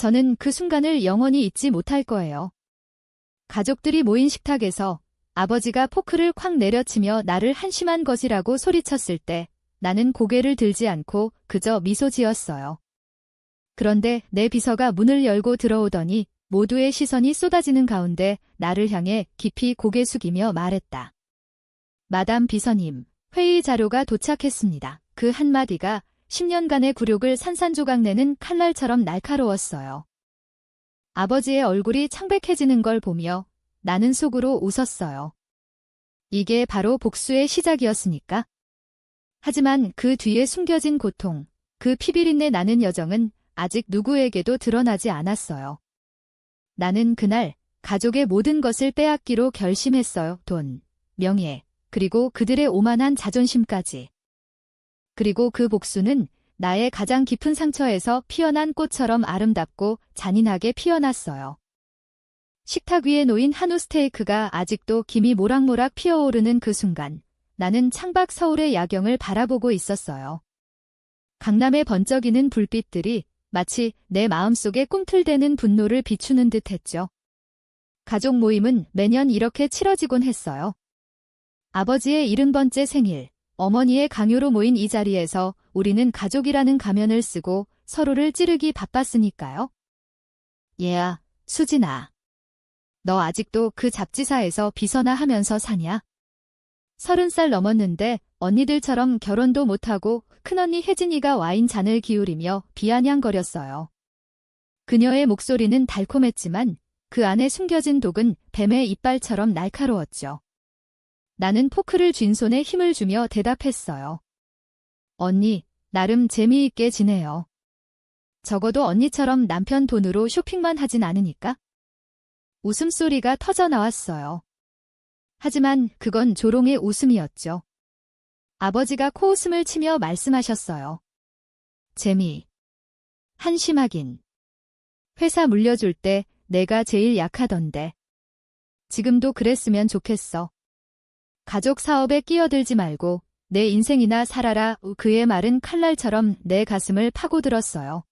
저는 그 순간을 영원히 잊지 못할 거예요. 가족들이 모인 식탁에서 아버지가 포크를 콱 내려치며 나를 한심한 것이라고 소리쳤을 때 나는 고개를 들지 않고 그저 미소 지었어요. 그런데 내 비서가 문을 열고 들어오더니 모두의 시선이 쏟아지는 가운데 나를 향해 깊이 고개 숙이며 말했다. 마담 비서님, 회의 자료가 도착했습니다. 그 한마디가 10년간의 굴욕을 산산조각 내는 칼날처럼 날카로웠어요. 아버지의 얼굴이 창백해지는 걸 보며 나는 속으로 웃었어요. 이게 바로 복수의 시작이었으니까. 하지만 그 뒤에 숨겨진 고통, 그 피비린내 나는 여정은 아직 누구에게도 드러나지 않았어요. 나는 그날 가족의 모든 것을 빼앗기로 결심했어요. 돈, 명예, 그리고 그들의 오만한 자존심까지. 그리고 그 복수는 나의 가장 깊은 상처에서 피어난 꽃처럼 아름답고 잔인하게 피어났어요. 식탁 위에 놓인 한우 스테이크가 아직도 김이 모락모락 피어오르는 그 순간, 나는 창밖 서울의 야경을 바라보고 있었어요. 강남에 번쩍이는 불빛들이 마치 내 마음속에 꿈틀대는 분노를 비추는 듯 했죠. 가족 모임은 매년 이렇게 치러지곤 했어요. 아버지의 70번째 생일, 어머니의 강요로 모인 이 자리에서 우리는 가족이라는 가면을 쓰고 서로를 찌르기 바빴으니까요. 얘야, 수진아. 너 아직도 그 잡지사에서 비서나 하면서 사냐? 30살 넘었는데 언니들처럼 결혼도 못하고 큰언니 혜진이가 와인 잔을 기울이며 비아냥거렸어요. 그녀의 목소리는 달콤했지만 그 안에 숨겨진 독은 뱀의 이빨처럼 날카로웠죠. 나는 포크를 쥔 손에 힘을 주며 대답했어요. 언니, 나름 재미있게 지내요. 적어도 언니처럼 남편 돈으로 쇼핑만 하진 않으니까. 웃음소리가 터져 나왔어요. 하지만 그건 조롱의 웃음이었죠. 아버지가 코웃음을 치며 말씀하셨어요. 재미. 한심하긴. 회사 물려줄 때 내가 제일 약하던데. 지금도 그랬으면 좋겠어. 가족 사업에 끼어들지 말고 내 인생이나 살아라. 그의 말은 칼날처럼 내 가슴을 파고들었어요.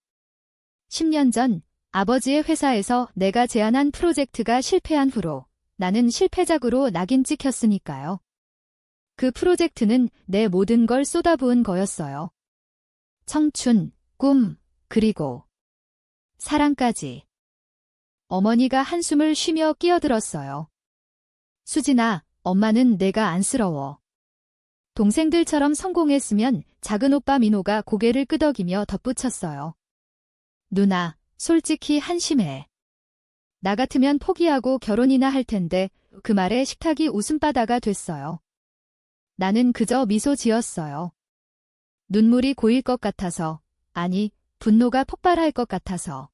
10년 전 아버지의 회사에서 내가 제안한 프로젝트가 실패한 후로 나는 실패작으로 낙인 찍혔으니까요. 그 프로젝트는 내 모든 걸 쏟아부은 거였어요. 청춘, 꿈, 그리고 사랑까지. 어머니가 한숨을 쉬며 끼어들었어요. 수진아, 엄마는 내가 안쓰러워. 동생들처럼 성공했으면 작은 오빠 민호가 고개를 끄덕이며 덧붙였어요. 누나, 솔직히 한심해. 나 같으면 포기하고 결혼이나 할 텐데 그 말에 식탁이 웃음바다가 됐어요. 나는 그저 미소 지었어요. 눈물이 고일 것 같아서, 아니, 분노가 폭발할 것 같아서.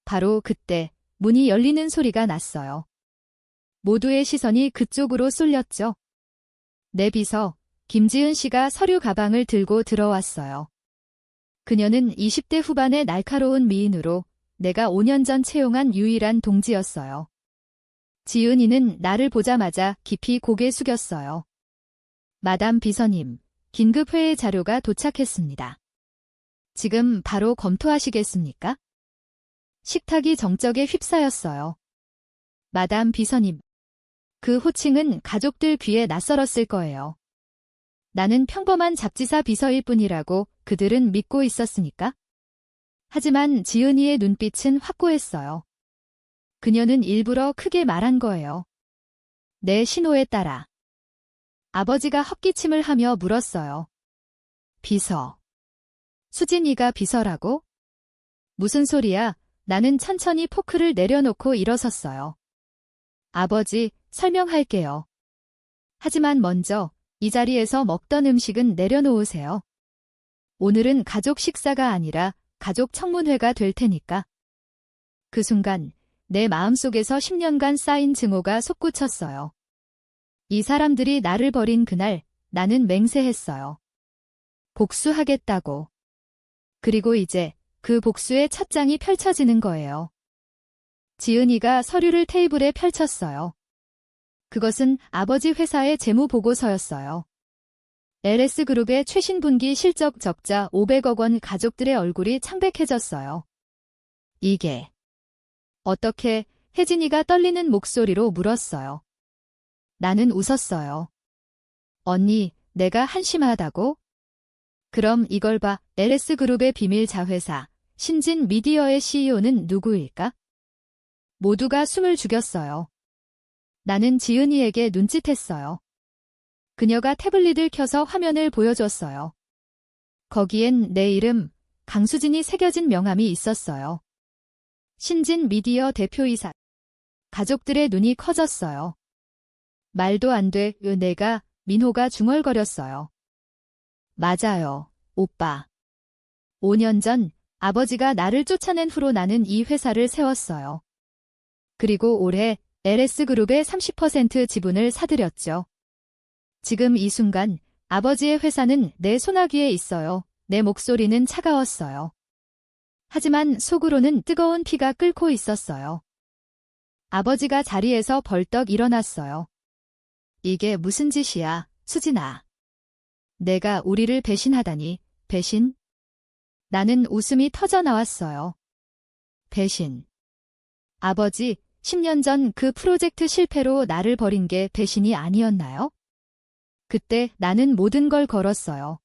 바로 그때 문이 열리는 소리가 났어요. 모두의 시선이 그쪽으로 쏠렸죠. 내 비서, 김지은 씨가 서류 가방을 들고 들어왔어요. 그녀는 20대 후반의 날카로운 미인으로 내가 5년 전 채용한 유일한 동지였어요. 지은이는 나를 보자마자 깊이 고개 숙였어요. 마담 비서님, 긴급회의 자료가 도착했습니다. 지금 바로 검토하시겠습니까? 식탁이 정적에 휩싸였어요. 마담 비서님. 그 호칭은 가족들 귀에 낯설었을 거예요. 나는 평범한 잡지사 비서일 뿐이라고 그들은 믿고 있었으니까. 하지만 지은이의 눈빛은 확고했어요. 그녀는 일부러 크게 말한 거예요. 내 신호에 따라. 아버지가 헛기침을 하며 물었어요. 비서. 수진이가 비서라고? 무슨 소리야? 나는 천천히 포크를 내려놓고 일어섰어요. 아버지, 설명할게요. 하지만 먼저 이 자리에서 먹던 음식은 내려놓으세요. 오늘은 가족 식사가 아니라 가족 청문회가 될 테니까. 그 순간 내 마음속에서 10년간 쌓인 증오가 솟구쳤어요. 이 사람들이 나를 버린 그날 나는 맹세했어요. 복수하겠다고. 그리고 이제 그 복수의 첫 장이 펼쳐지는 거예요. 지은이가 서류를 테이블에 펼쳤어요. 그것은 아버지 회사의 재무보고서였어요. LS그룹의 최신 분기 실적 적자 500억 원. 가족들의 얼굴이 창백해졌어요. 이게 어떻게? 혜진이가 떨리는 목소리로 물었어요. 나는 웃었어요. 언니, 내가 한심하다고? 그럼 이걸 봐. LS그룹의 비밀 자회사, 신진 미디어의 CEO는 누구일까? 모두가 숨을 죽였어요. 나는 지은이에게 눈짓했어요. 그녀가 태블릿을 켜서 화면을 보여줬어요. 거기엔 내 이름, 강수진이 새겨진 명함이 있었어요. 신진 미디어 대표이사. 가족들의 눈이 커졌어요. 말도 안 돼. 내가, 민호가 중얼거렸어요. 맞아요, 오빠. 5년 전 아버지가 나를 쫓아낸 후로 나는 이 회사를 세웠어요. 그리고 올해 LS그룹의 30% 지분을 사들였죠. 지금 이 순간 아버지의 회사는 내 손아귀에 있어요. 내 목소리는 차가웠어요. 하지만 속으로는 뜨거운 피가 끓고 있었어요. 아버지가 자리에서 벌떡 일어났어요. 이게 무슨 짓이야, 수진아. 내가 우리를 배신하다니, 배신? 나는 웃음이 터져 나왔어요. 배신. 아버지, 10년 전 그 프로젝트 실패로 나를 버린 게 배신이 아니었나요? 그때 나는 모든 걸 걸었어요.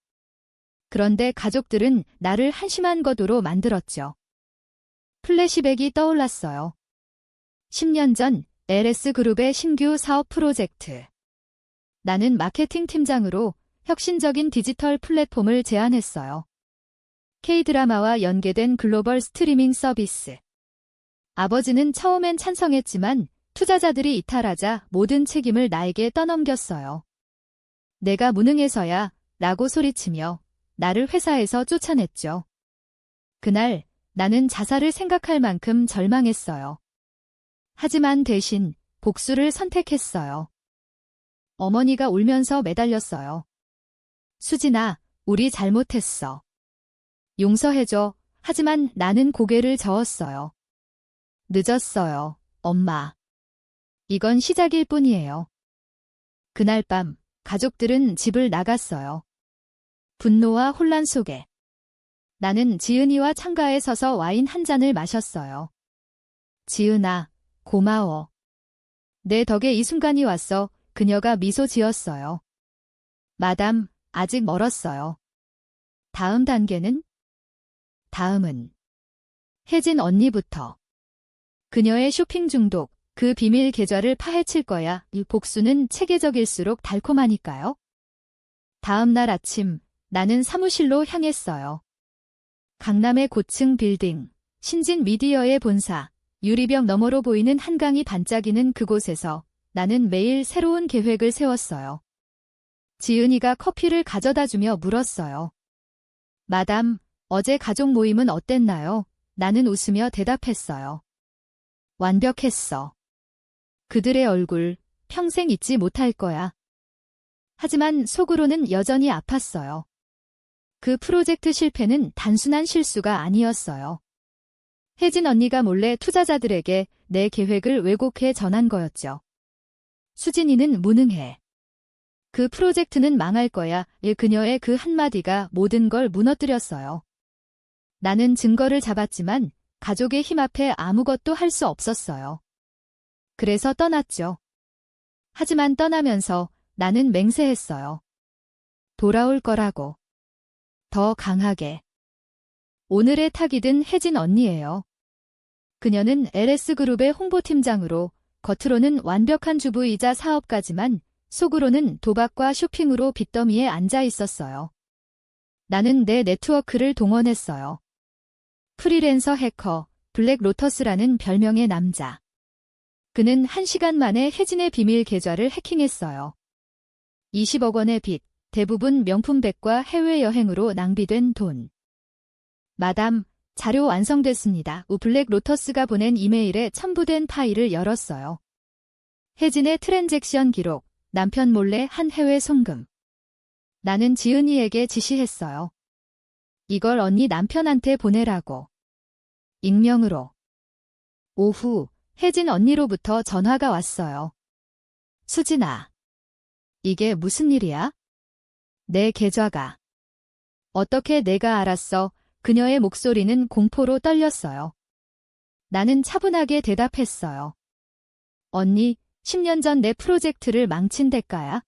그런데 가족들은 나를 한심한 것으로 만들었죠. 플래시백이 떠올랐어요. 10년 전 LS그룹의 신규 사업 프로젝트. 나는 마케팅 팀장으로 혁신적인 디지털 플랫폼을 제안했어요. K-드라마와 연계된 글로벌 스트리밍 서비스. 아버지는 처음엔 찬성했지만 투자자들이 이탈하자 모든 책임을 나에게 떠넘겼어요. 내가 무능해서야 라고 소리치며 나를 회사에서 쫓아냈죠. 그날 나는 자살을 생각할 만큼 절망했어요. 하지만 대신 복수를 선택했어요. 어머니가 울면서 매달렸어요. 수진아, 우리 잘못했어. 용서해줘. 하지만 나는 고개를 저었어요. 늦었어요, 엄마. 이건 시작일 뿐이에요. 그날 밤 가족들은 집을 나갔어요. 분노와 혼란 속에. 나는 지은이와 창가에 서서 와인 한 잔을 마셨어요. 지은아, 고마워. 내 덕에 이 순간이 왔어. 그녀가 미소 지었어요. 마담, 아직 멀었어요. 다음 단계는? 다음은 혜진 언니부터. 그녀의 쇼핑 중독, 그 비밀 계좌를 파헤칠 거야. 이 복수는 체계적일수록 달콤하니까요. 다음 날 아침, 나는 사무실로 향했어요. 강남의 고층 빌딩, 신진 미디어의 본사, 유리벽 너머로 보이는 한강이 반짝이는 그곳에서 나는 매일 새로운 계획을 세웠어요. 지은이가 커피를 가져다 주며 물었어요. 마담, 어제 가족 모임은 어땠나요? 나는 웃으며 대답했어요. 완벽했어. 그들의 얼굴, 평생 잊지 못할 거야. 하지만 속으로는 여전히 아팠어요. 그 프로젝트 실패는 단순한 실수가 아니었어요. 혜진 언니가 몰래 투자자들에게 내 계획을 왜곡해 전한 거였죠. 수진이는 무능해. 그 프로젝트는 망할 거야. 그녀의 그 한마디가 모든 걸 무너뜨렸어요. 나는 증거를 잡았지만 가족의 힘 앞에 아무것도 할 수 없었어요. 그래서 떠났죠. 하지만 떠나면서 나는 맹세했어요. 돌아올 거라고. 더 강하게. 오늘의 타깃은 혜진 언니예요. 그녀는 LS그룹의 홍보팀장으로 겉으로는 완벽한 주부이자 사업가지만 속으로는 도박과 쇼핑으로 빚더미에 앉아 있었어요. 나는 내 네트워크를 동원했어요. 프리랜서 해커, 블랙 로터스라는 별명의 남자. 그는 1시간 만에 혜진의 비밀 계좌를 해킹했어요. 20억 원의 빚, 대부분 명품백과 해외여행으로 낭비된 돈. 마담, 자료 완성됐습니다. 블랙 로터스가 보낸 이메일에 첨부된 파일을 열었어요. 혜진의 트랜잭션 기록, 남편 몰래 한 해외 송금. 나는 지은이에게 지시했어요. 이걸 언니 남편한테 보내라고. 익명으로. 오후, 혜진 언니로부터 전화가 왔어요. 수진아. 이게 무슨 일이야? 내 계좌가. 어떻게 내가 알았어? 그녀의 목소리는 공포로 떨렸어요. 나는 차분하게 대답했어요. 언니, 10년 전 내 프로젝트를 망친 대가야.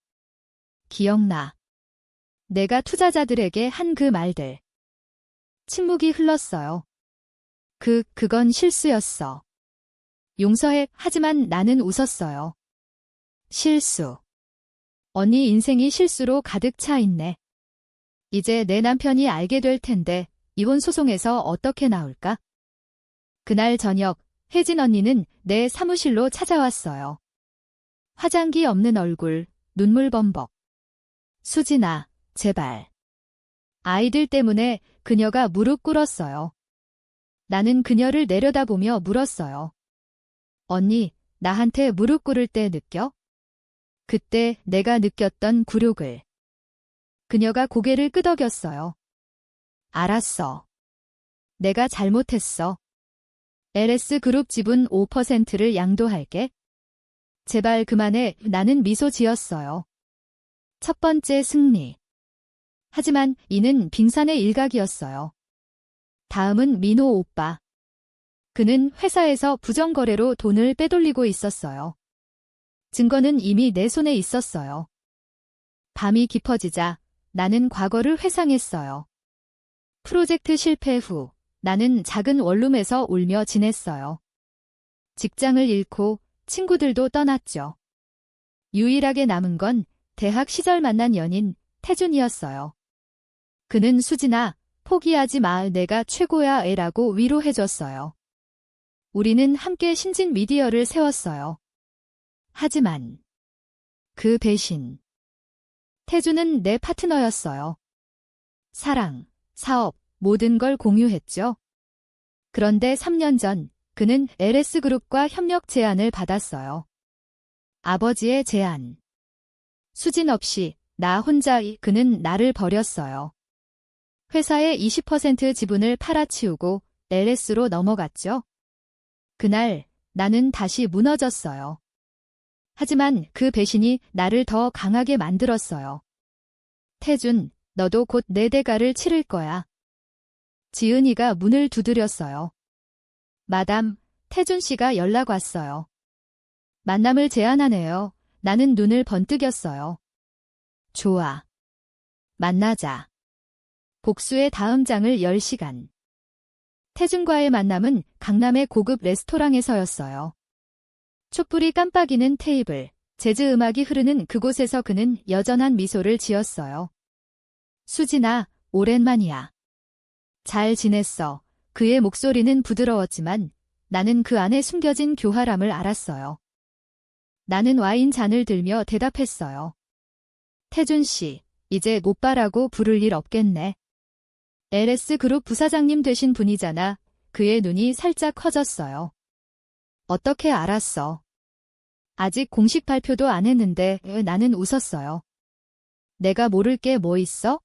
기억나. 내가 투자자들에게 한 그 말들. 침묵이 흘렀어요. 그건 실수였어. 용서해. 하지만 나는 웃었어요. 실수. 언니 인생이 실수로 가득 차 있네. 이제 내 남편이 알게 될 텐데 이혼 소송에서 어떻게 나올까? 그날 저녁 혜진 언니는 내 사무실로 찾아왔어요. 화장기 없는 얼굴, 눈물 범벅. 수진아, 제발. 아이들 때문에 그녀가 무릎 꿇었어요. 나는 그녀를 내려다보며 물었어요. 언니, 나한테 무릎 꿇을 때 느껴? 그때 내가 느꼈던 굴욕을. 그녀가 고개를 끄덕였어요. 알았어. 내가 잘못했어. LS그룹 지분 5%를 양도할게. 제발 그만해. 나는 미소 지었어요. 첫 번째 승리. 하지만 이는 빙산의 일각이었어요. 다음은 민호 오빠. 그는 회사에서 부정거래로 돈을 빼돌리고 있었어요. 증거는 이미 내 손에 있었어요. 밤이 깊어지자 나는 과거를 회상했어요. 프로젝트 실패 후 나는 작은 원룸에서 울며 지냈어요. 직장을 잃고 친구들도 떠났죠. 유일하게 남은 건 대학 시절 만난 연인 태준이었어요. 그는 수진아, 포기하지 마. 내가 최고야 애라고 위로해줬어요. 우리는 함께 신진 미디어를 세웠어요. 하지만 그 배신. 태준은 내 파트너였어요. 사랑, 사업, 모든 걸 공유했죠. 그런데 3년 전 그는 LS그룹과 협력 제안을 받았어요. 아버지의 제안. 수진 없이 나 혼자 그는 나를 버렸어요. 회사의 20% 지분을 팔아치우고 LS로 넘어갔죠. 그날 나는 다시 무너졌어요. 하지만 그 배신이 나를 더 강하게 만들었어요. 태준, 너도 곧 내 대가를 치를 거야. 지은이가 문을 두드렸어요. 마담, 태준 씨가 연락 왔어요. 만남을 제안하네요. 나는 눈을 번뜩였어요. 좋아. 만나자. 복수의 다음 장을 10시간. 태준과의 만남은 강남의 고급 레스토랑에서였어요. 촛불이 깜빡이는 테이블, 재즈 음악이 흐르는 그곳에서 그는 여전한 미소를 지었어요. 수진아, 오랜만이야. 잘 지냈어. 그의 목소리는 부드러웠지만 나는 그 안에 숨겨진 교활함을 알았어요. 나는 와인 잔을 들며 대답했어요. 태준 씨, 이제 오빠라고 부를 일 없겠네. LS그룹 부사장님 되신 분이잖아. 그의 눈이 살짝 커졌어요. 어떻게 알았어? 아직 공식 발표도 안 했는데 나는 웃었어요. 내가 모를 게 뭐 있어?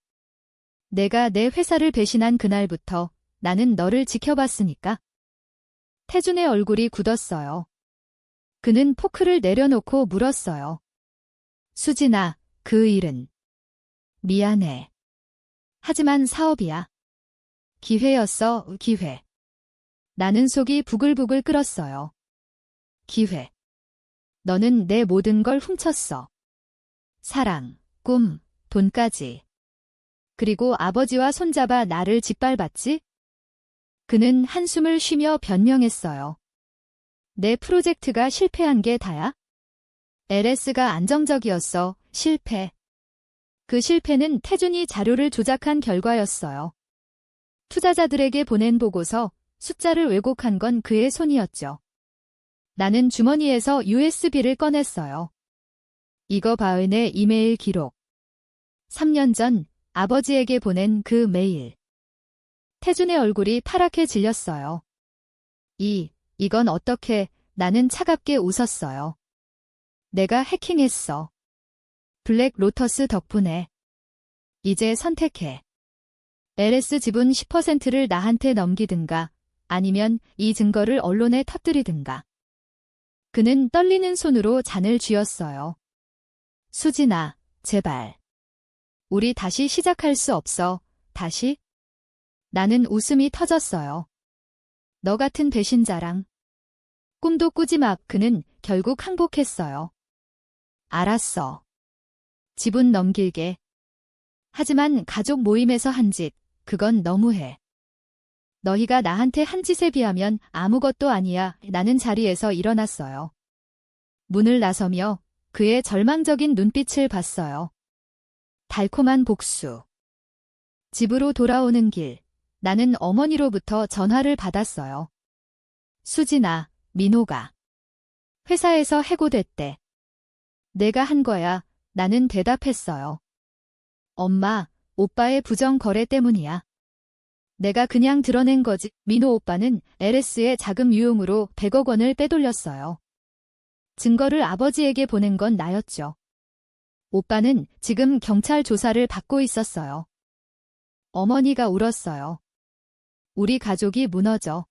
내가 내 회사를 배신한 그날부터 나는 너를 지켜봤으니까. 태준의 얼굴이 굳었어요. 그는 포크를 내려놓고 물었어요. 수진아, 그 일은. 미안해. 하지만 사업이야. 기회였어, 기회. 나는 속이 부글부글 끓었어요. 기회. 너는 내 모든 걸 훔쳤어. 사랑, 꿈, 돈까지. 그리고 아버지와 손잡아 나를 짓밟았지? 그는 한숨을 쉬며 변명했어요. 내 프로젝트가 실패한 게 다야? LS가 안정적이었어, 실패. 그 실패는 태준이 자료를 조작한 결과였어요. 투자자들에게 보낸 보고서, 숫자를 왜곡한 건 그의 손이었죠. 나는 주머니에서 USB를 꺼냈어요. 이거 봐. 내 이메일 기록. 3년 전 아버지에게 보낸 그 메일. 태준의 얼굴이 파랗게 질렸어요. 이건 어떻게? 나는 차갑게 웃었어요. 내가 해킹했어. 블랙 로터스 덕분에. 이제 선택해. LS 지분 10%를 나한테 넘기든가 아니면 이 증거를 언론에 터뜨리든가. 그는 떨리는 손으로 잔을 쥐었어요. 수진아, 제발. 우리 다시 시작할 수 없어. 다시? 나는 웃음이 터졌어요. 너 같은 배신자랑 꿈도 꾸지 마. 그는 결국 항복했어요. 알았어. 지분 넘길게. 하지만 가족 모임에서 한 짓, 그건 너무해. 너희가 나한테 한 짓에 비하면 아무것도 아니야. 나는 자리에서 일어났어요. 문을 나서며 그의 절망적인 눈빛을 봤어요. 달콤한 복수. 집으로 돌아오는 길, 나는 어머니로부터 전화를 받았어요. 수진아, 민호가 회사에서 해고됐대. 내가 한 거야. 나는 대답했어요. 엄마, 오빠의 부정 거래 때문이야. 내가 그냥 드러낸 거지. 민호 오빠는 LS의 자금 유용으로 100억 원을 빼돌렸어요. 증거를 아버지에게 보낸 건 나였죠. 오빠는 지금 경찰 조사를 받고 있었어요. 어머니가 울었어요. 우리 가족이 무너져.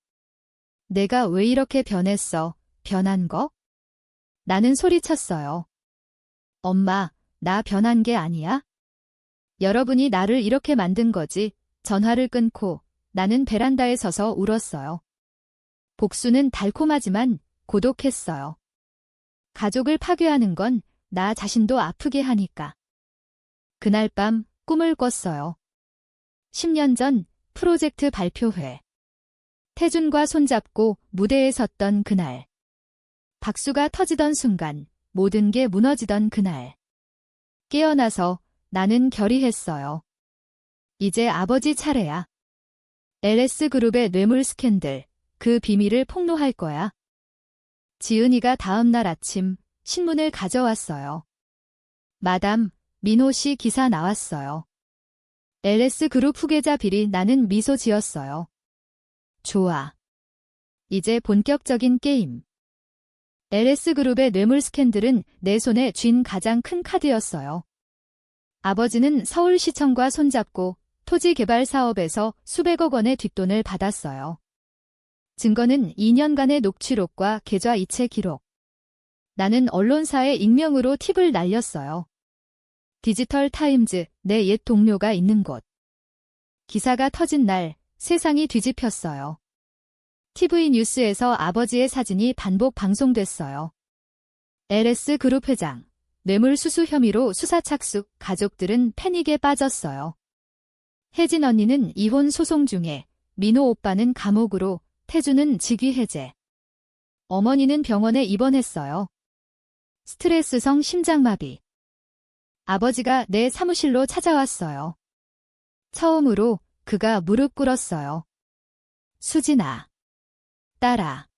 내가 왜 이렇게 변했어? 변한 거? 나는 소리쳤어요. 엄마, 나 변한 게 아니야? 여러분이 나를 이렇게 만든 거지. 전화를 끊고 나는 베란다에 서서 울었어요. 복수는 달콤하지만 고독했어요. 가족을 파괴하는 건 나 자신도 아프게 하니까. 그날 밤 꿈을 꿨어요. 10년 전 프로젝트 발표회. 태준과 손잡고 무대에 섰던 그날. 박수가 터지던 순간 모든 게 무너지던 그날. 깨어나서 나는 결의했어요. 이제 아버지 차례야. LS그룹의 뇌물 스캔들, 그 비밀을 폭로할 거야. 지은이가 다음날 아침 신문을 가져왔어요. 마담, 민호 씨 기사 나왔어요. LS그룹 후계자 비리. 나는 미소 지었어요. 좋아. 이제 본격적인 게임. LS그룹의 뇌물 스캔들은 내 손에 쥔 가장 큰 카드였어요. 아버지는 서울시청과 손잡고 토지 개발 사업에서 수백억 원의 뒷돈을 받았어요. 증거는 2년간의 녹취록과 계좌 이체 기록. 나는 언론사에 익명으로 팁을 날렸어요. 디지털 타임즈, 내 옛 동료가 있는 곳. 기사가 터진 날 세상이 뒤집혔어요. TV 뉴스에서 아버지의 사진이 반복 방송됐어요. LS그룹 회장, 뇌물수수 혐의로 수사 착수. 가족들은 패닉에 빠졌어요. 혜진 언니는 이혼 소송 중에, 민호 오빠는 감옥으로, 태주는 직위 해제. 어머니는 병원에 입원했어요. 스트레스성 심장마비. 아버지가 내 사무실로 찾아왔어요. 처음으로 그가 무릎 꿇었어요. 수진아. 딸아.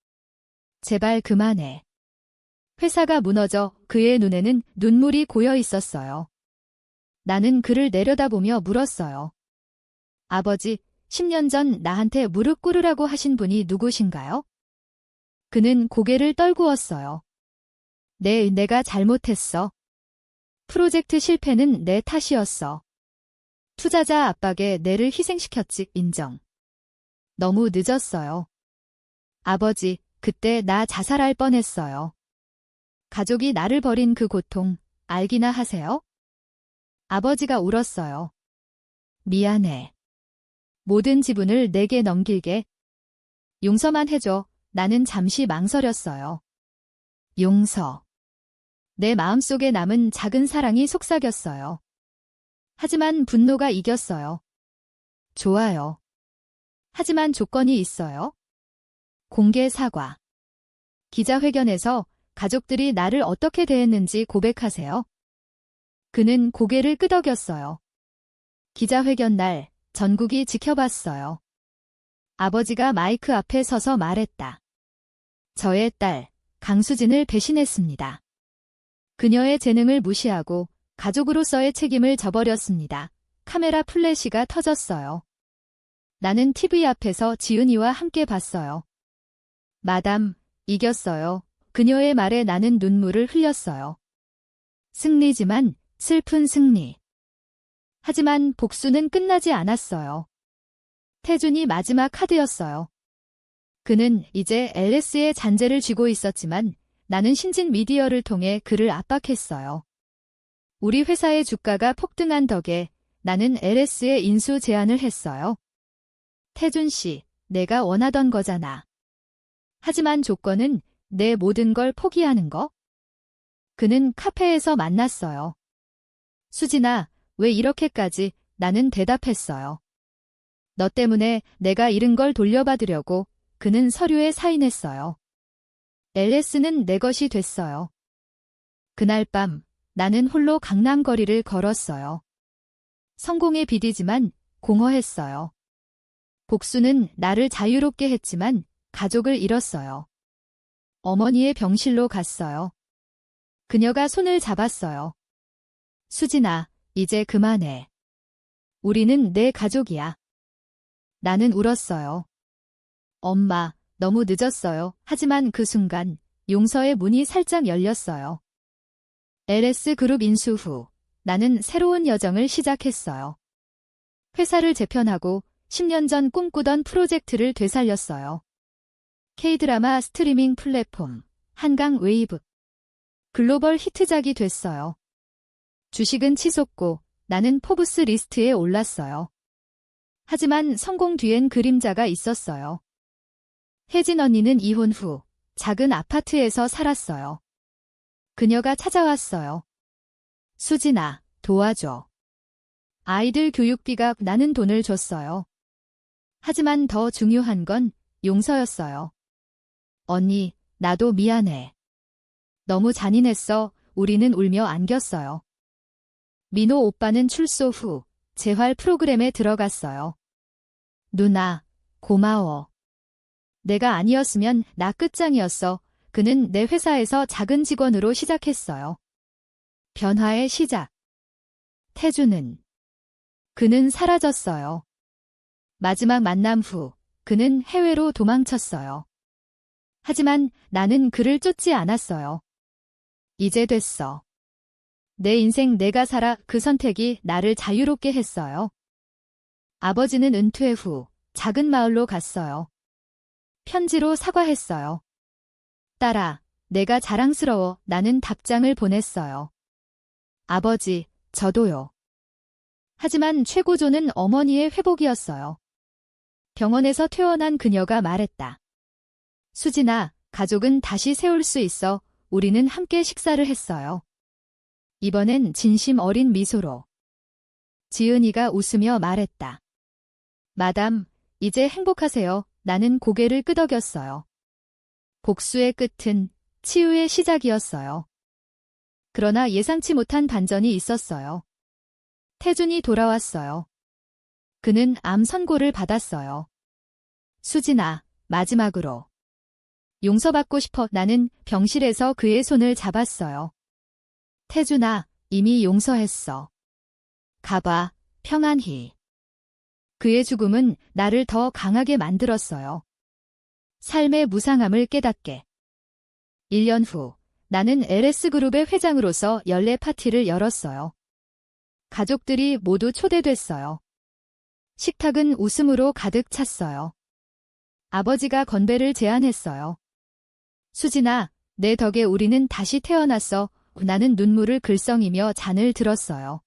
제발 그만해. 회사가 무너져 그의 눈에는 눈물이 고여 있었어요. 나는 그를 내려다보며 물었어요. 아버지, 10년 전 나한테 무릎 꿇으라고 하신 분이 누구신가요? 그는 고개를 떨구었어요. 내가 잘못했어. 프로젝트 실패는 내 탓이었어. 투자자 압박에 내를 희생시켰지. 인정. 너무 늦었어요. 아버지, 그때 나 자살할 뻔했어요. 가족이 나를 버린 그 고통 알기나 하세요? 아버지가 울었어요. 미안해. 모든 지분을 내게 넘길게. 용서만 해줘. 나는 잠시 망설였어요. 용서. 내 마음속에 남은 작은 사랑이 속삭였어요. 하지만 분노가 이겼어요. 좋아요. 하지만 조건이 있어요. 공개 사과. 기자회견에서 가족들이 나를 어떻게 대했는지 고백하세요. 그는 고개를 끄덕였어요. 기자회견 날 전국이 지켜봤어요. 아버지가 마이크 앞에 서서 말했다. 저의 딸, 강수진을 배신했습니다. 그녀의 재능을 무시하고 가족으로서의 책임을 져버렸습니다. 카메라 플래시가 터졌어요. 나는 TV 앞에서 지은이와 함께 봤어요. 마담, 이겼어요. 그녀의 말에 나는 눈물을 흘렸어요. 승리지만 슬픈 승리. 하지만 복수는 끝나지 않았어요. 태준이 마지막 카드였어요. 그는 이제 LS의 잔재를 쥐고 있었지만 나는 신진 미디어를 통해 그를 압박했어요. 우리 회사의 주가가 폭등한 덕에 나는 LS에 인수 제안을 했어요. 태준 씨, 내가 원하던 거잖아. 하지만 조건은 내 모든 걸 포기하는 거? 그는 카페에서 만났어요. 수진아, 왜 이렇게까지? 나는 대답했어요. 너 때문에 내가 잃은 걸 돌려받으려고. 그는 서류에 사인했어요. LS는 내 것이 됐어요. 그날 밤 나는 홀로 강남거리를 걸었어요. 성공의 비디지만 공허했어요. 복수는 나를 자유롭게 했지만 가족을 잃었어요. 어머니의 병실로 갔어요. 그녀가 손을 잡았어요. 수진아, 이제 그만해. 우리는 내 가족이야. 나는 울었어요. 엄마, 너무 늦었어요. 하지만 그 순간 용서의 문이 살짝 열렸어요. LS 그룹 인수 후 나는 새로운 여정을 시작했어요. 회사를 재편하고 10년 전 꿈꾸던 프로젝트를 되살렸어요. K-드라마 스트리밍 플랫폼 한강 웨이브. 글로벌 히트작이 됐어요. 주식은 치솟고 나는 포브스 리스트에 올랐어요. 하지만 성공 뒤엔 그림자가 있었어요. 혜진 언니는 이혼 후 작은 아파트에서 살았어요. 그녀가 찾아왔어요. 수진아, 도와줘. 아이들 교육비가 나는 돈을 줬어요. 하지만 더 중요한 건 용서였어요. 언니, 나도 미안해. 너무 잔인했어. 우리는 울며 안겼어요. 민호 오빠는 출소 후 재활 프로그램에 들어갔어요. 누나, 고마워. 내가 아니었으면 나 끝장이었어. 그는 내 회사에서 작은 직원으로 시작했어요. 변화의 시작. 태주는. 그는 사라졌어요. 마지막 만남 후 그는 해외로 도망쳤어요. 하지만 나는 그를 쫓지 않았어요. 이제 됐어. 내 인생 내가 살아. 그 선택이 나를 자유롭게 했어요. 아버지는 은퇴 후 작은 마을로 갔어요. 편지로 사과했어요. 딸아, 내가 자랑스러워. 나는 답장을 보냈어요. 아버지, 저도요. 하지만 최고조는 어머니의 회복이었어요. 병원에서 퇴원한 그녀가 말했다. 수진아, 가족은 다시 세울 수 있어. 우리는 함께 식사를 했어요. 이번엔 진심 어린 미소로. 지은이가 웃으며 말했다. 마담, 이제 행복하세요. 나는 고개를 끄덕였어요. 복수의 끝은 치유의 시작이었어요. 그러나 예상치 못한 반전이 있었어요. 태준이 돌아왔어요. 그는 암 선고를 받았어요. 수진아, 마지막으로. 용서받고 싶어. 나는 병실에서 그의 손을 잡았어요. 태준아, 이미 용서했어. 가봐, 평안히. 그의 죽음은 나를 더 강하게 만들었어요. 삶의 무상함을 깨닫게. 1년 후, 나는 LS그룹의 회장으로서 연례 파티를 열었어요. 가족들이 모두 초대됐어요. 식탁은 웃음으로 가득 찼어요. 아버지가 건배를 제안했어요. 수진아, 내 덕에 우리는 다시 태어났어. 나는 눈물을 글썽이며 잔을 들었어요.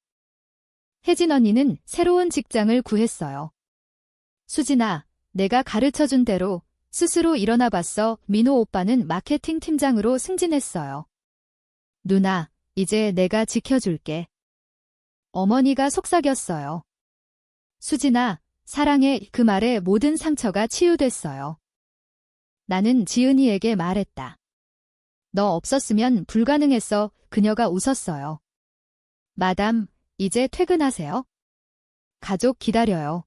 혜진 언니는 새로운 직장을 구했어요. 수진아, 내가 가르쳐준 대로 스스로 일어나 봤어. 민호 오빠는 마케팅 팀장으로 승진했어요. 누나, 이제 내가 지켜줄게. 어머니가 속삭였어요. 수진아, 사랑해. 그 말에 모든 상처가 치유됐어요. 나는 지은이에게 말했다. 너 없었으면 불가능했어. 그녀가 웃었어요. 마담, 이제 퇴근하세요. 가족 기다려요.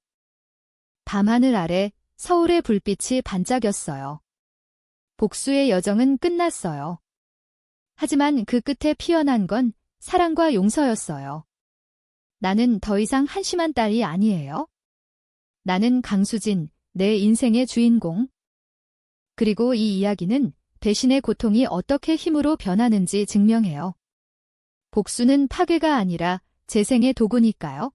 밤하늘 아래 서울의 불빛이 반짝였어요. 복수의 여정은 끝났어요. 하지만 그 끝에 피어난 건 사랑과 용서였어요. 나는 더 이상 한심한 딸이 아니에요. 나는 강수진, 내 인생의 주인공. 그리고 이 이야기는 배신의 고통이 어떻게 힘으로 변하는지 증명해요. 복수는 파괴가 아니라 재생의 도구니까요.